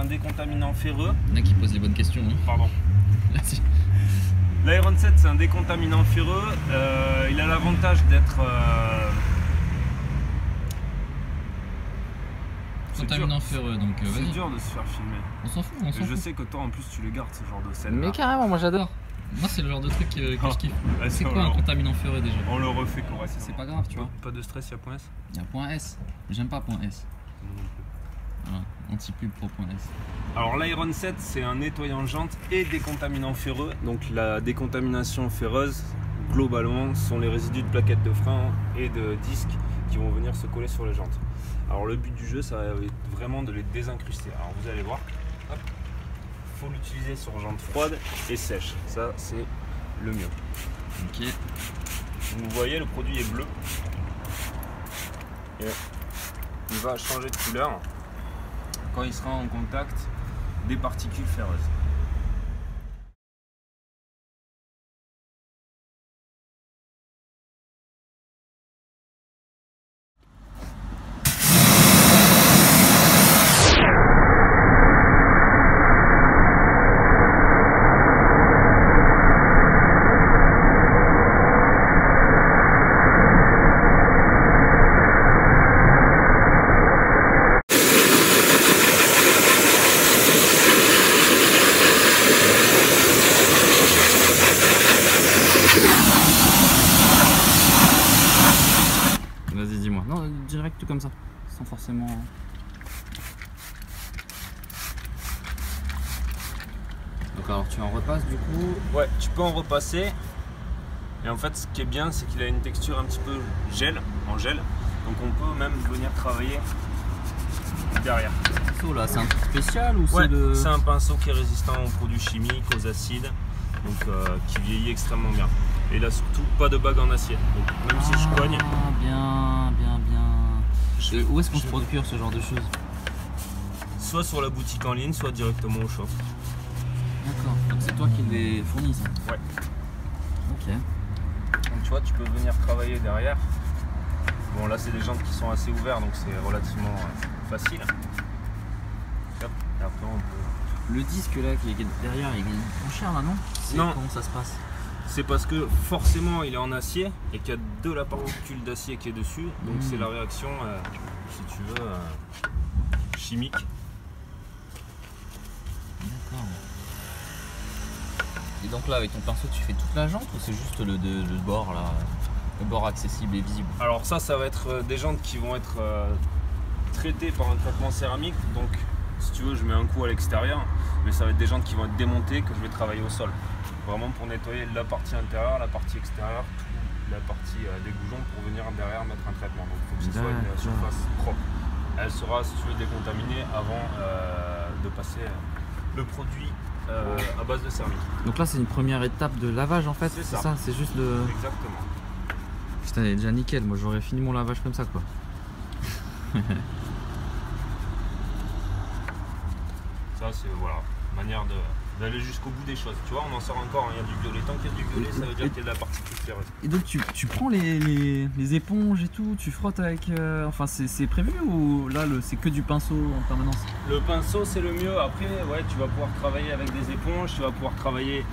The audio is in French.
décontaminant ferreux. Il y en a qui posent les bonnes questions. Hein. Pardon. L'Iron 7 c'est un décontaminant ferreux. Il a l'avantage d'être... Contaminant ferreux, donc c'est vas-y. dur de se faire filmer. On s'en fout, on s'en fout. Je sais que toi en plus tu le gardes ce genre de scène. Mais carrément, moi j'adore. Moi c'est le genre de truc que je kiffe. Ouais, C'est quoi un contaminant ferreux déjà? On le refait correctement. C'est pas grave, tu vois. Pas de stress, il y a point S. Il y a point S. J'aime pas point S. Voilà, anti-pub pour point S. Alors l'Iron 7 c'est un nettoyant jante et décontaminant ferreux. Donc la décontamination ferreuse globalement sont les résidus de plaquettes de frein et de disques qui vont venir se coller sur les jantes. Alors le but du jeu ça va être vraiment de les désincruster. Alors vous allez voir, hop, faut l'utiliser sur jantes froides et sèches. Ça c'est le mieux. Ok. Vous voyez le produit est bleu. Et il va changer de couleur quand il sera en contact des particules ferreuses. Vas-y, dis-moi. Non, direct comme ça, sans forcément. Donc alors tu en repasses du coup. Ouais, tu peux en repasser. Et en fait, ce qui est bien, c'est qu'il a une texture un petit peu en gel. Donc on peut même venir travailler derrière. Ce pinceau là, c'est un truc spécial ou Ouais, c'est de... c'est un pinceau qui est résistant aux produits chimiques, aux acides, donc qui vieillit extrêmement bien. Et il a surtout pas de bague en acier. Donc même si je cogne. Bien. Et où est-ce qu'on se procure ce genre de choses? Soit sur la boutique en ligne, soit directement au shop. D'accord. Donc c'est toi qui les fournis ça? Ouais. Ok. Donc tu vois, tu peux venir travailler derrière. Bon là c'est des jantes qui sont assez ouvertes, donc c'est relativement facile. Hop, et après on peut... Le disque là qui est derrière, il est trop cher là, non? Non. Comment ça se passe? C'est parce que forcément il est en acier et qu'il y a de la particule d'acier qui est dessus. Donc c'est la réaction, si tu veux, chimique. D'accord. Et donc là avec ton pinceau tu fais toute la jante ou c'est juste le bord là? Le bord accessible et visible? Alors ça va être des jantes qui vont être traitées par un traitement céramique. Donc si tu veux je mets un coup à l'extérieur, mais ça va être des jantes qui vont être démontées que je vais travailler au sol. Vraiment pour nettoyer la partie intérieure, la partie extérieure, toute la partie des goujons pour venir derrière mettre un traitement. Donc il faut que ce soit une surface propre. Elle sera si tu veux décontaminée avant de passer le produit à base de céramique. Donc là c'est une première étape de lavage en fait? C'est ça. C'est juste le... Exactement. Putain, il est déjà nickel, moi j'aurais fini mon lavage comme ça quoi. Ça c'est voilà, manière d'aller jusqu'au bout des choses. Tu vois, on en sort encore, il y a du violet. Tant qu'il y a du violet, ça veut dire qu'il y a de la particule ferreuse. Et donc tu prends les éponges et tout, tu frottes avec... Enfin c'est prévu ou là c'est que du pinceau en permanence? Le pinceau c'est le mieux. Après ouais, tu vas pouvoir travailler avec des éponges, tu vas pouvoir travailler